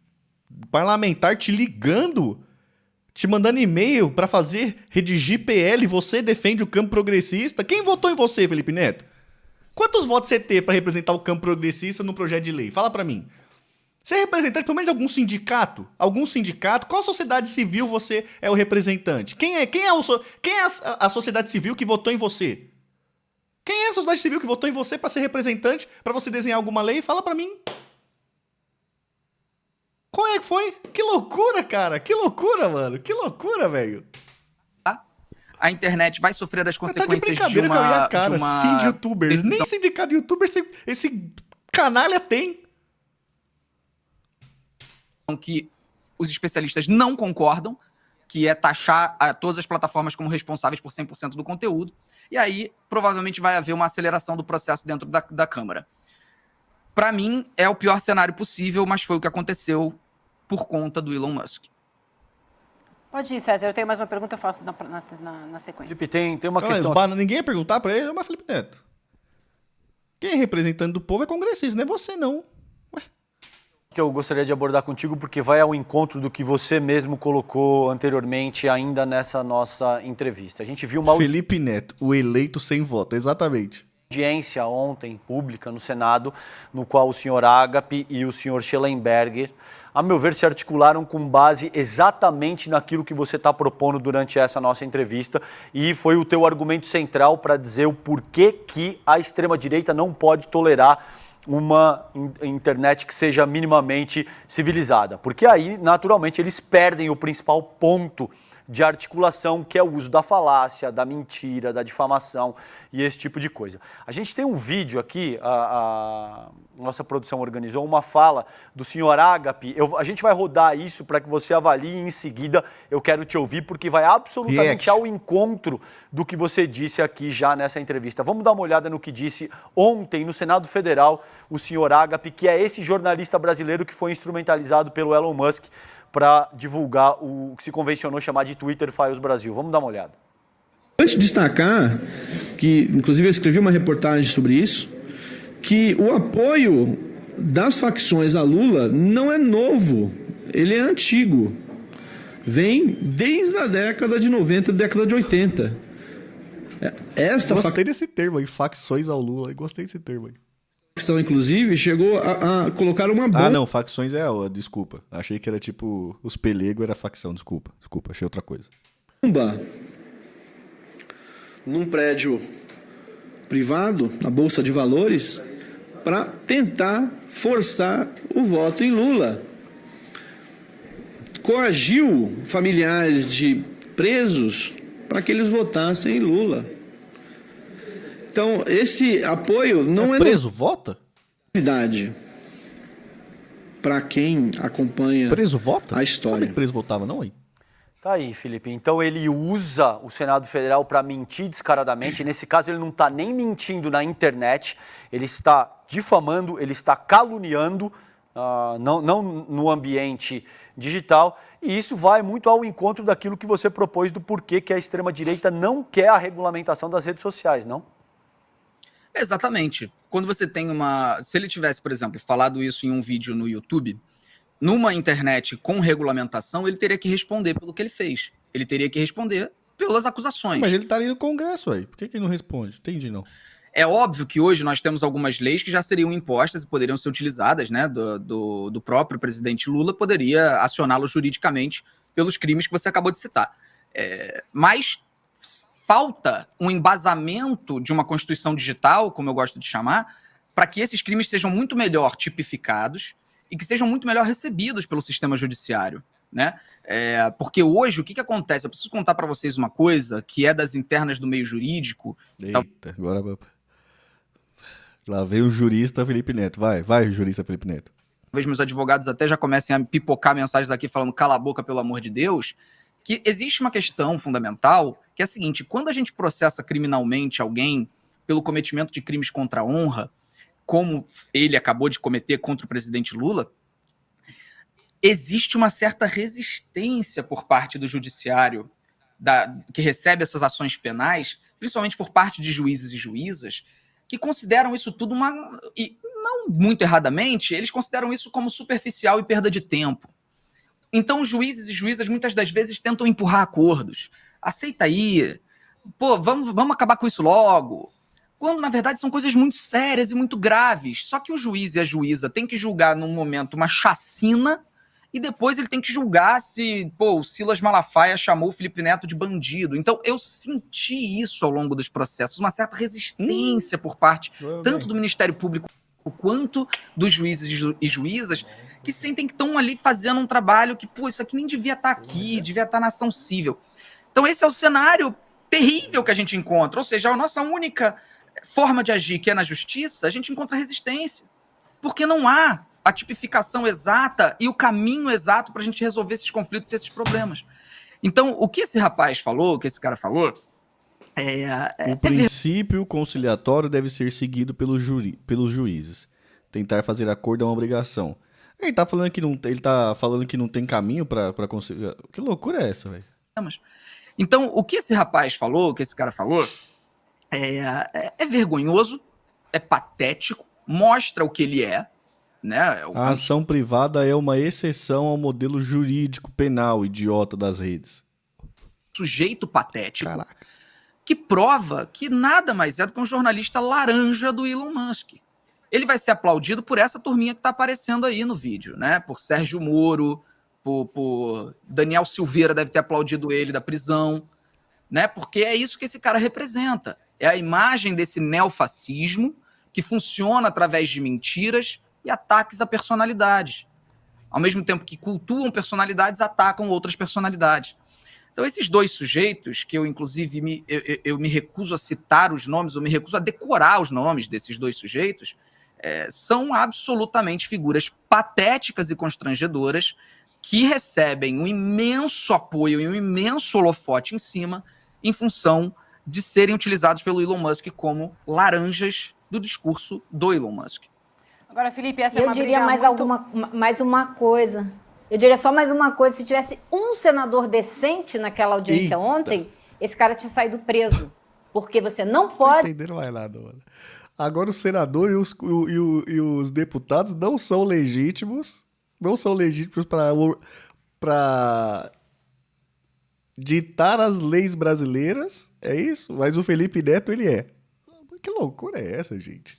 Parlamentar te ligando, te mandando e-mail pra redigir PL, você defende o campo progressista. Quem votou em você, Felipe Neto? Quantos votos você teve pra representar o campo progressista no projeto de lei? Fala pra mim. Você é representante pelo menos de algum sindicato? Algum sindicato? Qual sociedade civil você é o representante? Quem é a sociedade civil que votou em você? Quem é a sociedade civil que votou em você pra ser representante, pra você desenhar alguma lei? Fala pra mim. Qual é que foi? Que loucura, cara. Que loucura, mano. Que loucura, velho. A internet vai sofrer as consequências tá de brincadeira com a minha cara. Sim, de youtubers. decisão. Nem sindicato de youtubers esse canalha tem. Que os especialistas não concordam, que é taxar todas as plataformas como responsáveis por 100% do conteúdo. E aí, provavelmente, vai haver uma aceleração do processo dentro da Câmara. Para mim, é o pior cenário possível, mas foi o que aconteceu por conta do Elon Musk. Pode ir, César. Eu tenho mais uma pergunta, eu faço na sequência. Felipe, tem uma questão... Ninguém ia perguntar pra ele, mas Felipe Neto. Quem é representante do povo é congressista, não é você, não. Que eu gostaria de abordar contigo, porque vai ao encontro do que você mesmo colocou anteriormente, ainda nessa nossa entrevista. A gente viu uma... Felipe Neto, o eleito sem voto, exatamente. audiência ontem, pública, no Senado, no qual o senhor Agape e o senhor Schellenberger, a meu ver, se articularam com base exatamente naquilo que você está propondo durante essa nossa entrevista, e foi o teu argumento central para dizer o porquê que a extrema-direita não pode tolerar uma internet que seja minimamente civilizada. Porque aí, naturalmente, eles perdem o principal ponto de articulação, que é o uso da falácia, da mentira, da difamação e esse tipo de coisa. A gente tem um vídeo aqui, a nossa produção organizou uma fala do senhor Agape. A gente vai rodar isso para que você avalie, e em seguida eu quero te ouvir, porque vai absolutamente ao encontro do que você disse aqui já nessa entrevista. Vamos dar uma olhada no que disse ontem no Senado Federal o senhor Agape, que é esse jornalista brasileiro que foi instrumentalizado pelo Elon Musk para divulgar o que se convencionou chamar de Twitter Files Brasil. Vamos dar uma olhada. Antes de destacar, que inclusive eu escrevi uma reportagem sobre isso, que o apoio das facções a Lula não é novo, ele é antigo. Vem desde a década de 90, década de 80. Gostei desse termo aí, facções ao Lula. Gostei desse termo aí. Facção, inclusive, chegou a colocar uma bomba. Ah, não, facções desculpa. Achei que era tipo, os pelegos era facção, desculpa, achei outra coisa. Bomba num prédio privado, na Bolsa de Valores, para tentar forçar o voto em Lula. Coagiu familiares de presos para que eles votassem em Lula. Então, esse apoio não é preso vota? Novidade para quem acompanha preso vota? A história. Sabe que preso votava não, hein? Tá aí, Felipe. Então ele usa o Senado Federal para mentir descaradamente. Nesse caso, ele não está nem mentindo na internet, ele está difamando, ele está caluniando, não no ambiente digital. E isso vai muito ao encontro daquilo que você propôs do porquê que a extrema-direita não quer a regulamentação das redes sociais, não? Exatamente. Quando você tem se ele tivesse, por exemplo, falado isso em um vídeo no YouTube, numa internet com regulamentação, ele teria que responder pelo que ele fez. Ele teria que responder pelas acusações. Mas ele tá ali no Congresso, aí. Por que ele não responde? Entendi, não. É óbvio que hoje nós temos algumas leis que já seriam impostas e poderiam ser utilizadas, né? Do próprio presidente Lula poderia acioná-lo juridicamente pelos crimes que você acabou de citar. Mas falta um embasamento de uma Constituição digital, como eu gosto de chamar, para que esses crimes sejam muito melhor tipificados e que sejam muito melhor recebidos pelo sistema judiciário, né? Porque hoje, o que acontece? Eu preciso contar para vocês uma coisa que é das internas do meio jurídico. Eita, agora... Lá veio o jurista Felipe Neto. Vai, jurista Felipe Neto. Talvez meus advogados até já comecem a pipocar mensagens aqui falando cala a boca, pelo amor de Deus, que existe uma questão fundamental, que é a seguinte: quando a gente processa criminalmente alguém pelo cometimento de crimes contra a honra, como ele acabou de cometer contra o presidente Lula, existe uma certa resistência por parte do judiciário que recebe essas ações penais, principalmente por parte de juízes e juízas, que consideram isso tudo e não muito erradamente, eles consideram isso como superficial e perda de tempo. Então, os juízes e juízas muitas das vezes tentam empurrar acordos. Aceita aí, vamos acabar com isso logo. Quando, na verdade, são coisas muito sérias e muito graves. Só que o juiz e a juíza têm que julgar, num momento, uma chacina, e depois ele tem que julgar se, o Silas Malafaia chamou o Felipe Neto de bandido. Então, eu senti isso ao longo dos processos, uma certa resistência por parte tanto do Ministério Público quanto dos juízes e juízas, que sentem que estão ali fazendo um trabalho que, isso aqui nem devia estar aqui, devia estar na ação civil. Então, esse é o cenário terrível que a gente encontra. Ou seja, a nossa única forma de agir, que é na justiça, a gente encontra resistência. Porque não há a tipificação exata e o caminho exato para a gente resolver esses conflitos e esses problemas. Então, o que esse rapaz falou, o que esse cara falou, o princípio conciliatório deve ser seguido pelos juízes. Tentar fazer acordo é uma obrigação. Ele tá falando que não tem caminho para conciliar. Que loucura é essa, velho? Então, o que esse rapaz falou, o que esse cara falou, é vergonhoso, é patético, mostra o que ele é, né? A ação privada é uma exceção ao modelo jurídico penal idiota das redes. Sujeito patético. Caraca. que prova que nada mais é do que um jornalista laranja do Elon Musk. Ele vai ser aplaudido por essa turminha que está aparecendo aí no vídeo, né? Por Sérgio Moro, por Daniel Silveira deve ter aplaudido ele da prisão, né? Porque é isso que esse cara representa. É a imagem desse neofascismo que funciona através de mentiras e ataques a personalidades. Ao mesmo tempo que cultuam personalidades, atacam outras personalidades. Então, esses dois sujeitos, que eu, inclusive, eu me recuso a citar os nomes, eu me recuso a decorar os nomes desses dois sujeitos, são absolutamente figuras patéticas e constrangedoras que recebem um imenso apoio e um imenso holofote em cima em função de serem utilizados pelo Elon Musk como laranjas do discurso do Elon Musk. Agora, Felipe, essa é Eu uma diria briga mais uma coisa. Eu diria só mais uma coisa. Se tivesse um senador decente naquela audiência ontem, esse cara tinha saído preso. Porque você não pode... Entenderam mais nada, mano. Agora o senador e os deputados não são legítimos para ditar as leis brasileiras, é isso? Mas o Felipe Neto, ele é. Que loucura é essa, gente?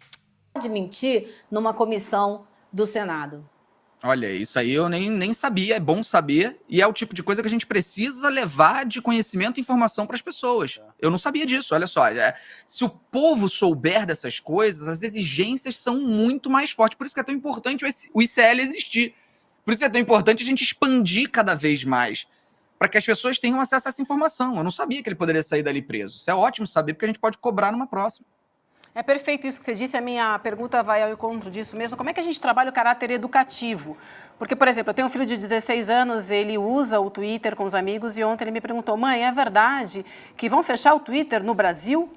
de mentir numa comissão do Senado. Olha, isso aí eu nem sabia, é bom saber, e é o tipo de coisa que a gente precisa levar de conhecimento e informação para as pessoas. Eu não sabia disso, olha só. Se o povo souber dessas coisas, as exigências são muito mais fortes. Por isso que é tão importante o ICL existir. Por isso que é tão importante a gente expandir cada vez mais, para que as pessoas tenham acesso a essa informação. Eu não sabia que ele poderia sair dali preso. Isso é ótimo saber, porque a gente pode cobrar numa próxima. É perfeito isso que você disse, a minha pergunta vai ao encontro disso mesmo. Como é que a gente trabalha o caráter educativo? Porque, por exemplo, eu tenho um filho de 16 anos, ele usa o Twitter com os amigos e ontem ele me perguntou: mãe, é verdade que vão fechar o Twitter no Brasil?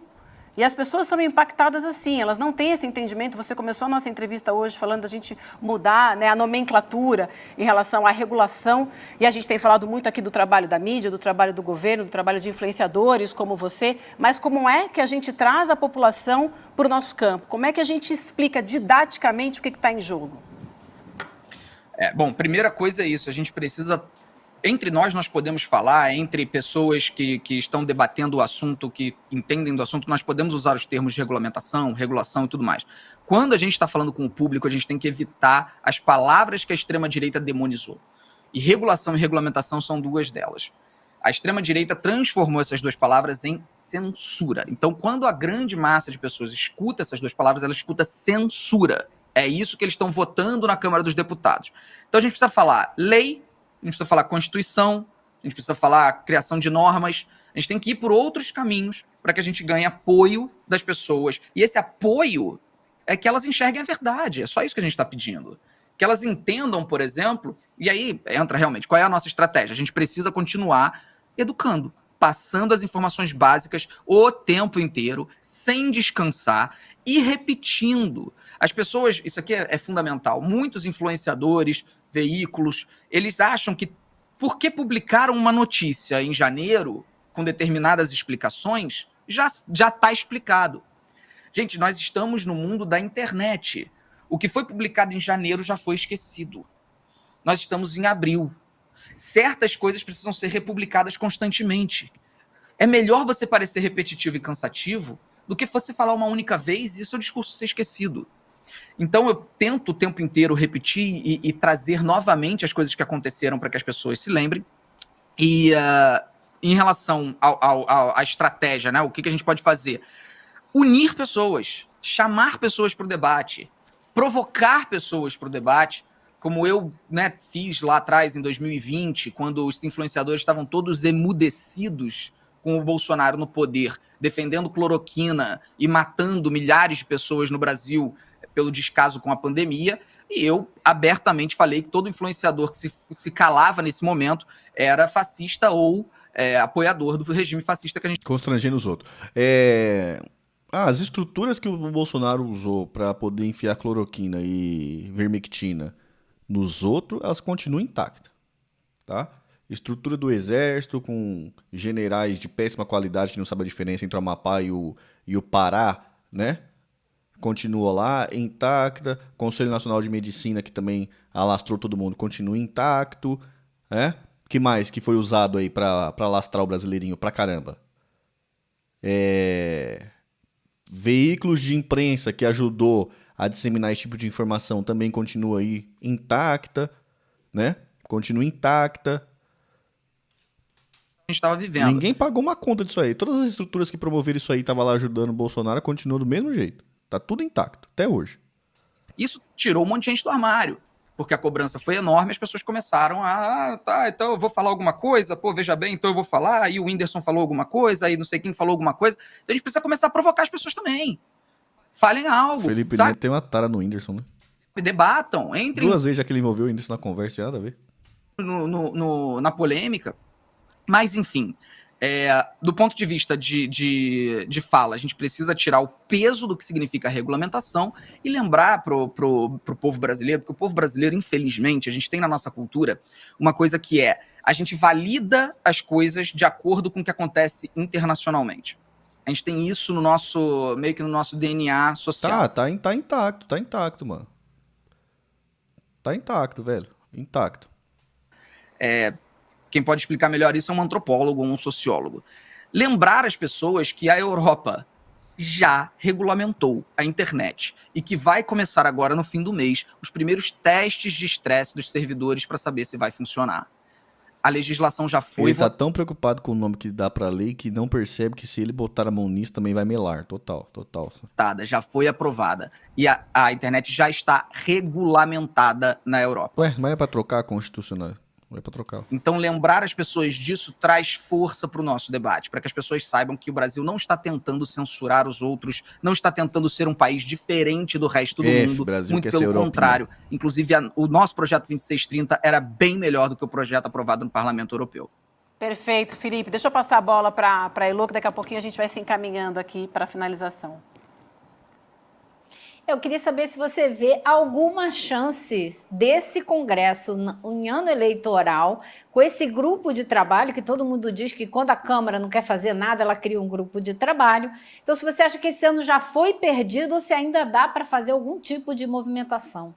E as pessoas são impactadas assim, elas não têm esse entendimento. Você começou a nossa entrevista hoje falando da gente mudar, né, a nomenclatura em relação à regulação. E a gente tem falado muito aqui do trabalho da mídia, do trabalho do governo, do trabalho de influenciadores como você. Mas como é que a gente traz a população para o nosso campo? Como é que a gente explica didaticamente o que está em jogo? Bom, primeira coisa é isso, a gente precisa... Entre nós podemos falar, entre pessoas que estão debatendo o assunto, que entendem do assunto, nós podemos usar os termos de regulamentação, regulação e tudo mais. Quando a gente está falando com o público, a gente tem que evitar as palavras que a extrema-direita demonizou. E regulação e regulamentação são duas delas. A extrema-direita transformou essas duas palavras em censura. Então, quando a grande massa de pessoas escuta essas duas palavras, ela escuta censura. É isso que eles estão votando na Câmara dos Deputados. Então, a gente precisa falar lei, a gente precisa falar Constituição, a gente precisa falar criação de normas, a gente tem que ir por outros caminhos para que a gente ganhe apoio das pessoas. E esse apoio é que elas enxerguem a verdade, é só isso que a gente está pedindo. Que elas entendam, por exemplo, e aí entra realmente, qual é a nossa estratégia? A gente precisa continuar educando, passando as informações básicas o tempo inteiro, sem descansar e repetindo. As pessoas, isso aqui é fundamental, muitos influenciadores, veículos, eles acham que porque publicaram uma notícia em janeiro com determinadas explicações, já está explicado. Gente, nós estamos no mundo da internet. O que foi publicado em janeiro já foi esquecido. Nós estamos em abril. Certas coisas precisam ser republicadas constantemente. É melhor você parecer repetitivo e cansativo do que você falar uma única vez e o seu discurso ser esquecido. Então, eu tento o tempo inteiro repetir e trazer novamente as coisas que aconteceram para que as pessoas se lembrem. E em relação à estratégia, né, o que a gente pode fazer? Unir pessoas, chamar pessoas para o debate, provocar pessoas para o debate, como eu, né, fiz lá atrás, em 2020, quando os influenciadores estavam todos emudecidos com o Bolsonaro no poder, defendendo cloroquina e matando milhares de pessoas no Brasil pelo descaso com a pandemia, e eu abertamente falei que todo influenciador que se calava nesse momento era fascista ou apoiador do regime fascista que a gente... Constrangendo os outros. As estruturas que o Bolsonaro usou para poder enfiar cloroquina e vermectina nos outros, elas continuam intactas, tá? Estrutura do exército com generais de péssima qualidade que não sabem a diferença entre o Amapá e o Pará, né? Continua lá, intacta. Conselho Nacional de Medicina, que também alastrou todo mundo, continua intacto. Que mais que foi usado aí pra alastrar o brasileirinho pra caramba? Veículos de imprensa que ajudou a disseminar esse tipo de informação também continua aí intacta, né? Continua intacta. A gente estava vivendo. Ninguém pagou uma conta disso aí. Todas as estruturas que promoveram isso aí estavam lá ajudando o Bolsonaro, continuam do mesmo jeito. Tá tudo intacto, até hoje. Isso tirou um monte de gente do armário, porque a cobrança foi enorme, as pessoas começaram tá, então eu vou falar alguma coisa, pô, veja bem, então eu vou falar, aí o Whindersson falou alguma coisa, aí não sei quem falou alguma coisa, então a gente precisa começar a provocar as pessoas também. Falem algo, Felipe sabe? Neto tem uma tara no Whindersson, né? Debatam, entrem 2 vezes já que ele envolveu o Whindersson na conversa, nada a ver. na polêmica, mas enfim, do ponto de vista de fala, a gente precisa tirar o peso do que significa a regulamentação e lembrar pro povo brasileiro, porque o povo brasileiro, infelizmente, a gente tem na nossa cultura uma coisa que a gente valida as coisas de acordo com o que acontece internacionalmente. A gente tem isso no nosso, meio que no nosso DNA social. Tá intacto, mano. Tá intacto, velho. Intacto. Quem pode explicar melhor isso é um antropólogo ou um sociólogo. Lembrar as pessoas que a Europa já regulamentou a internet e que vai começar agora, no fim do mês, os primeiros testes de estresse dos servidores para saber se vai funcionar. A legislação já foi Ele tá tão preocupado com o nome que dá pra lei que não percebe que se ele botar a mão nisso também vai melar. Total. votada, já foi aprovada. E a internet já está regulamentada na Europa. Ué, mas é pra trocar a Constitucional? Não é pra trocar. Então, lembrar as pessoas disso traz força para o nosso debate, para que as pessoas saibam que o Brasil não está tentando censurar os outros, não está tentando ser um país diferente do resto do mundo, Brasil muito quer ser pelo europeu. contrário. Inclusive, o nosso projeto 2630 era bem melhor do que o projeto aprovado no Parlamento Europeu. Perfeito, Felipe. Deixa eu passar a bola para a Elô, que daqui a pouquinho a gente vai se encaminhando aqui para a finalização. Eu queria saber se você vê alguma chance desse Congresso em ano eleitoral, com esse grupo de trabalho, que todo mundo diz que quando a Câmara não quer fazer nada, ela cria um grupo de trabalho. Então, se você acha que esse ano já foi perdido ou se ainda dá para fazer algum tipo de movimentação.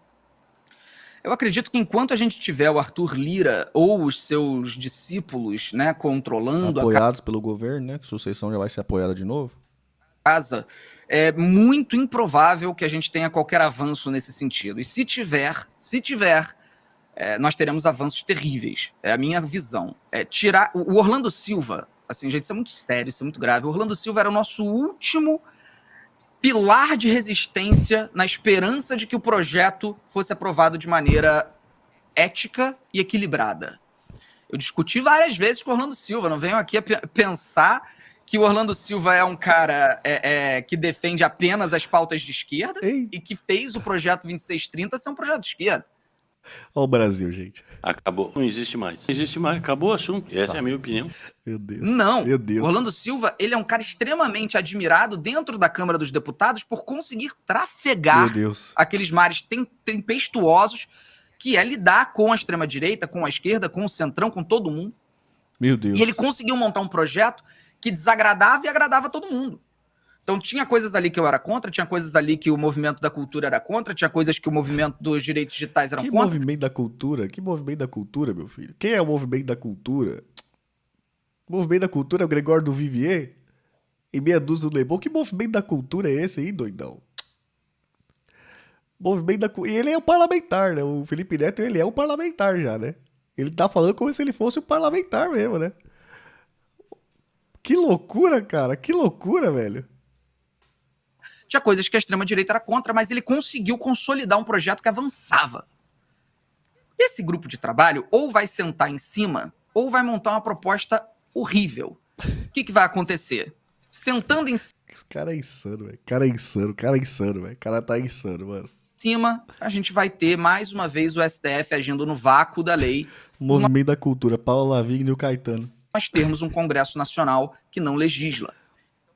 Eu acredito que enquanto a gente tiver o Arthur Lira ou os seus discípulos, né, controlando Apoiados pelo governo, né? Que a sucessão já vai ser apoiada de novo. casa, é muito improvável que a gente tenha qualquer avanço nesse sentido. E se tiver, nós teremos avanços terríveis. É a minha visão. Tirar o Orlando Silva, assim, gente, isso é muito sério, isso é muito grave. O Orlando Silva era o nosso último pilar de resistência na esperança de que o projeto fosse aprovado de maneira ética e equilibrada. Eu discuti várias vezes com o Orlando Silva, não venham aqui a pensar que o Orlando Silva é um cara que defende apenas as pautas de esquerda e que fez o projeto 2630 ser um projeto de esquerda. Olha o Brasil, gente. Acabou. Não existe mais. Não existe mais. Acabou o assunto. Essa é a minha opinião. Meu Deus. Não. Meu Deus. O Orlando Silva, ele é um cara extremamente admirado dentro da Câmara dos Deputados por conseguir trafegar Meu Deus. aqueles mares tempestuosos que é lidar com a extrema-direita, com a esquerda, com o centrão, com todo mundo. Meu Deus. E ele conseguiu montar um projeto que desagradava e agradava todo mundo. Então tinha coisas ali que eu era contra, tinha coisas ali que o movimento da cultura era contra, tinha coisas que o movimento dos direitos digitais eram Que contra. movimento da cultura? Que movimento da cultura, meu filho? Quem é o movimento da cultura? O movimento da cultura é o Gregório do Vivier? E meia dúzia do Leblon? Que movimento da cultura é esse aí, doidão? Movimento da cultura... E ele é um parlamentar, né? O Felipe Neto, ele é um parlamentar já, né? Ele tá falando como se ele fosse um parlamentar mesmo, né? Que loucura, cara. Que loucura, velho. Tinha coisas que a extrema-direita era contra, mas ele conseguiu consolidar um projeto que avançava. Esse grupo de trabalho ou vai sentar em cima, ou vai montar uma proposta horrível. O que vai acontecer? Sentando em Esse cara é insano, velho. Cara é insano, velho. O cara tá insano, mano. cima, a gente vai ter, mais uma vez, o STF agindo no vácuo da lei. Movimento da cultura, Paulo Lavigne e o Caetano. Nós termos um Congresso Nacional que não legisla.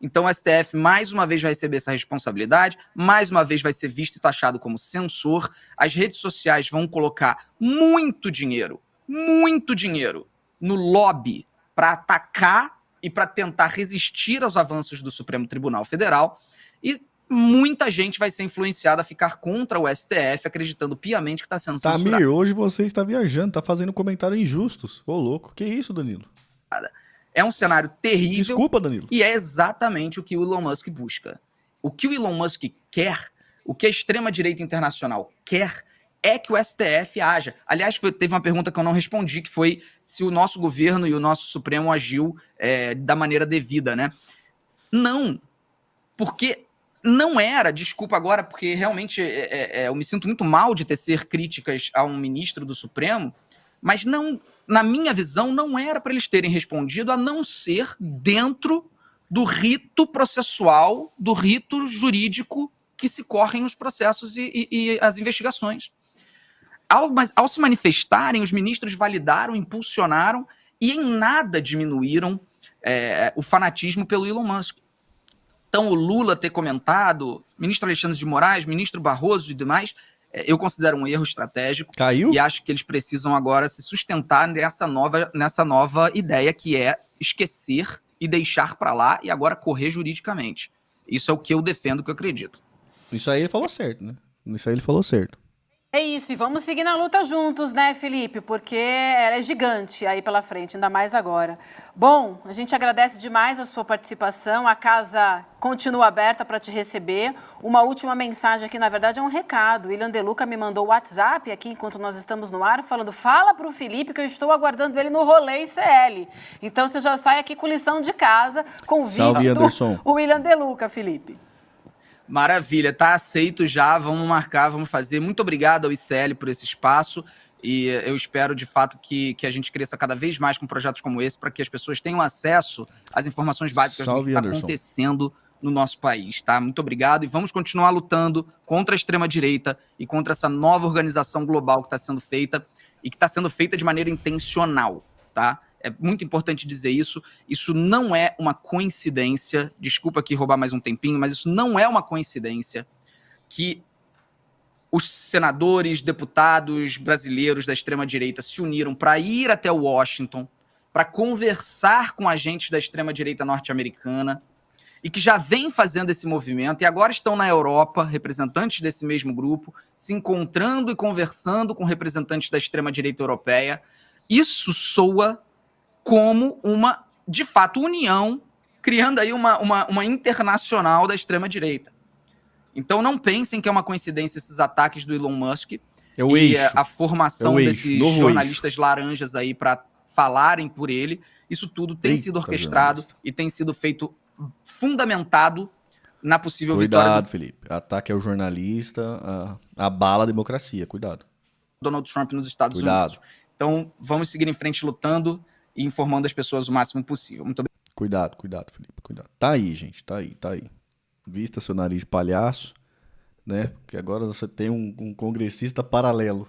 Então o STF mais uma vez vai receber essa responsabilidade, mais uma vez vai ser visto e taxado como censor. As redes sociais vão colocar muito dinheiro no lobby para atacar e para tentar resistir aos avanços do Supremo Tribunal Federal. E muita gente vai ser influenciada a ficar contra o STF, acreditando piamente que está sendo censurado. Tamir, hoje você está viajando, tá fazendo comentários injustos. Ô, louco. Que isso, Danilo? É um cenário terrível. Desculpa, Danilo. E é exatamente o que o Elon Musk busca. O que o Elon Musk quer, o que a extrema-direita internacional quer, é que o STF haja. Aliás, teve uma pergunta que eu não respondi, que foi se o nosso governo e o nosso Supremo agiu da maneira devida, né? Não, porque não era, desculpa agora, porque realmente eu me sinto muito mal de tecer críticas a um ministro do Supremo, mas não, na minha visão, não era para eles terem respondido, a não ser dentro do rito processual, do rito jurídico que se correm os processos e as investigações. Ao se manifestarem, os ministros validaram, impulsionaram e em nada diminuíram o fanatismo pelo Elon Musk. Então, o Lula ter comentado, ministro Alexandre de Moraes, ministro Barroso e demais, eu considero um erro estratégico. Caiu? E acho que eles precisam agora se sustentar nessa nova ideia, que é esquecer e deixar para lá e agora correr juridicamente. Isso é o que eu defendo, que eu acredito. Isso aí ele falou certo, né? Isso aí ele falou certo. É isso, e vamos seguir na luta juntos, né, Felipe? Porque ela é gigante aí pela frente, ainda mais agora. Bom, a gente agradece demais a sua participação, a casa continua aberta para te receber. Uma última mensagem aqui, na verdade, é um recado. O William De Luca me mandou o WhatsApp aqui, enquanto nós estamos no ar, falando, fala para o Felipe que eu estou aguardando ele no rolê ICL. Então, você já sai aqui com lição de casa, com o Salve, Anderson. do William De Luca, Felipe. Maravilha, tá aceito já, vamos marcar, vamos fazer. Muito obrigado ao ICL por esse espaço e eu espero de fato que a gente cresça cada vez mais com projetos como esse para que as pessoas tenham acesso às informações básicas do que está acontecendo no nosso país, tá? Muito obrigado e vamos continuar lutando contra a extrema-direita e contra essa nova organização global que está sendo feita e que está sendo feita de maneira intencional, tá? É muito importante dizer isso. Isso não é uma coincidência. Desculpa aqui roubar mais um tempinho, mas isso não é uma coincidência que os senadores, deputados brasileiros da extrema-direita se uniram para ir até Washington, para conversar com agentes da extrema-direita norte-americana e que já vem fazendo esse movimento e agora estão na Europa, representantes desse mesmo grupo, se encontrando e conversando com representantes da extrema-direita europeia. Isso soa como uma, de fato, união, criando aí uma internacional da extrema-direita. Então não pensem que é uma coincidência esses ataques do Elon Musk a formação desses jornalistas laranjas aí para falarem por ele. Isso tudo tem sido orquestrado e tem sido feito fundamentado na possível vitória. Cuidado, Felipe. Ataque ao jornalista, abala a democracia. Cuidado. Donald Trump nos Estados Unidos. Então vamos seguir em frente lutando e informando as pessoas o máximo possível. Muito obrigado. Cuidado, Felipe, cuidado. Tá aí, gente, tá aí. Vista seu nariz de palhaço, né? Porque agora você tem um congressista paralelo.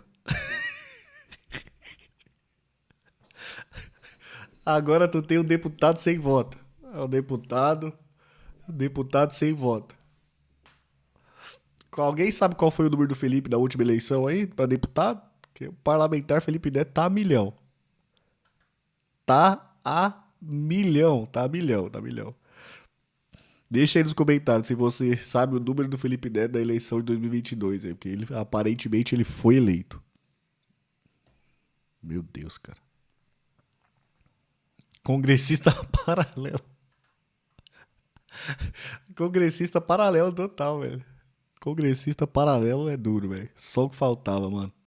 Agora tu tem um deputado sem voto. É o deputado sem voto. Alguém sabe qual foi o número do Felipe na última eleição aí, pra deputado? Porque o parlamentar Felipe Neto tá a milhão. Tá a milhão. Deixa aí nos comentários se você sabe o número do Felipe Neto da eleição de 2022 aí, porque aparentemente ele foi eleito. Meu Deus, cara. Congressista paralelo. Congressista paralelo total, velho. Congressista paralelo é duro, velho. Só o que faltava, mano.